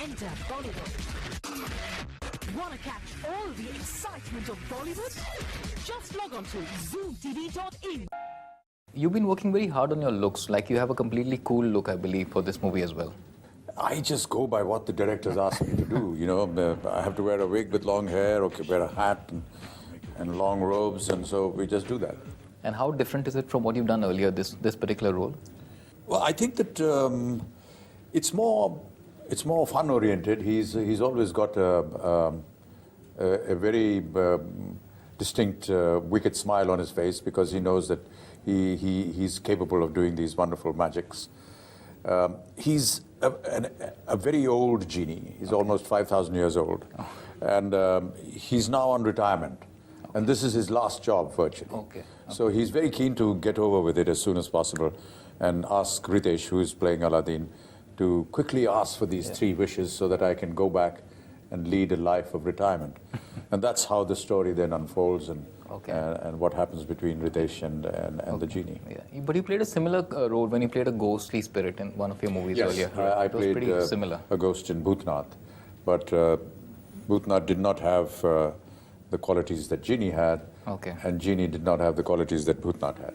Enter Bollywood. Want to catch all the excitement of Bollywood? Just log on to zoomtv.in. You've been working very hard on your looks. Like, you have a completely cool look, I believe, for this movie as well. I just go by what the directors ask me to do. You know, I have to wear a wig with long hair, or wear a hat and long robes, and so we just do that. And how different is it from what you've done earlier, this particular role? Well, I think that it's more fun-oriented. He's always got a very distinct, wicked smile on his face, because he knows that he's capable of doing these wonderful magics. He's a very old genie. He's almost 5,000 years old. Oh. And he's now on retirement. Okay. And this is his last job, virtually. Okay. So he's very keen to get over with it as soon as possible and ask Riteish, who is playing Aladin, to quickly ask for these 3 wishes so that I can go back and lead a life of retirement. And that's how the story then unfolds, and what happens between Riteish and the genie. Yeah. But you played a similar role when you played a ghostly spirit in one of your movies earlier. Yes, I played pretty similar. A ghost in Bhutnath. But Bhutnath did not have the qualities that Genie had, and Genie did not have the qualities that Bhutnath had.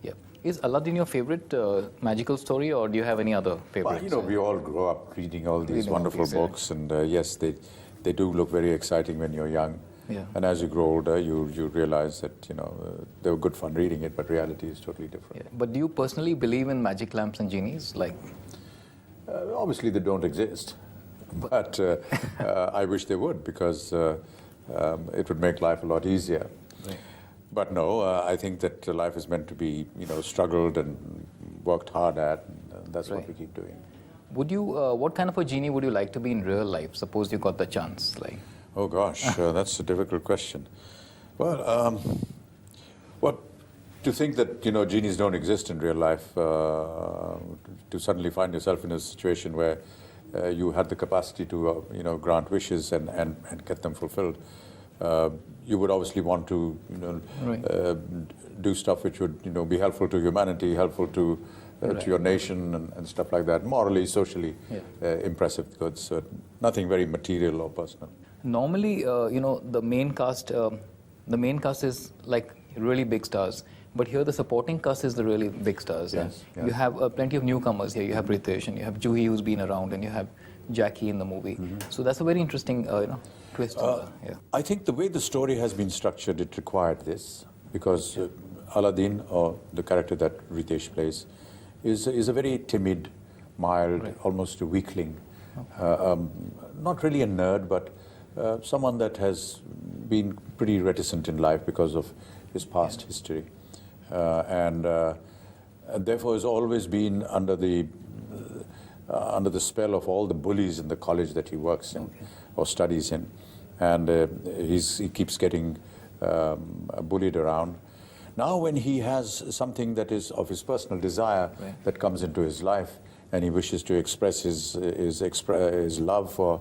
Yeah. Is Aladdin your favorite magical story, or do you have any other favorites? Well, you know, we all grow up reading all these wonderful books, and yes, they do look very exciting when you're young. Yeah. And as you grow older, you realize that, you know, they were good fun reading it, but reality is totally different. Yeah. But do you personally believe in magic lamps and genies? Like, obviously, they don't exist, but I wish they would, because it would make life a lot easier. Right. But no, I think that life is meant to be, you know, struggled and worked hard at, and that's what we keep doing. Would you? What kind of a genie would you like to be in real life? Suppose you got the chance, like. Oh gosh, that's a difficult question. Well, to think that, you know, genies don't exist in real life, to suddenly find yourself in a situation where you had the capacity to, you know, grant wishes and get them fulfilled, you would obviously want to, you know, do stuff which would, you know, be helpful to humanity, helpful to your nation and stuff like that, morally, socially impressive goods. So nothing very material or personal. Normally, you know, the main cast is like really big stars, but here the supporting cast is the really big stars. Yes, yes. You have plenty of newcomers here. You have Riteish, and you have Juhi, who's been around, and you have Jackie in the movie. Mm-hmm. So that's a very interesting, you know, twist. I think the way the story has been structured, it required this, because Aladin, or the character that Riteish plays, is a very timid, mild, almost a weakling. Not really a nerd, but someone that has been pretty reticent in life because of his past history, and therefore has always been under the spell of all the bullies in the college that he works in or studies in, and he keeps getting bullied around. Now, when he has something that is of his personal desire that comes into his life, and he wishes to express his love for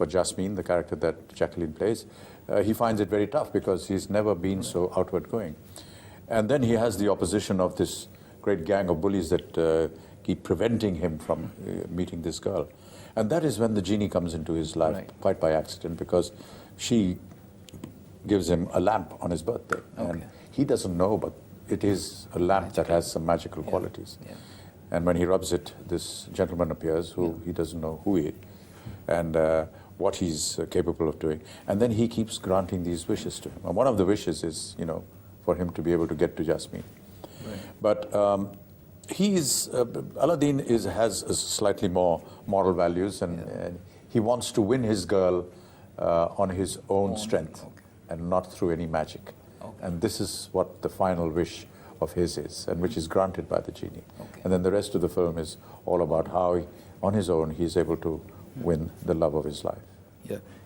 Jasmine, the character that Jacqueline plays, he finds it very tough, because he's never been so outward going. And then he has the opposition of this great gang of bullies that keep preventing him from meeting this girl. And that is when the genie comes into his life, quite by accident, because she gives him a lamp on his birthday. And he doesn't know, but it is a lamp that has some magical qualities. Yeah. And when he rubs it, this gentleman appears, who he doesn't know who he is, and what he's capable of doing. And then he keeps granting these wishes to him. And one of the wishes is, you know, for him to be able to get to Jasmine. Right. But Aladin has slightly more moral values, and he wants to win his girl on his own strength, and not through any magic. And this is what the final wish of his is, and which is granted by the genie. And then the rest of the film is all about how, on his own, he's able to win the love of his life. Yeah.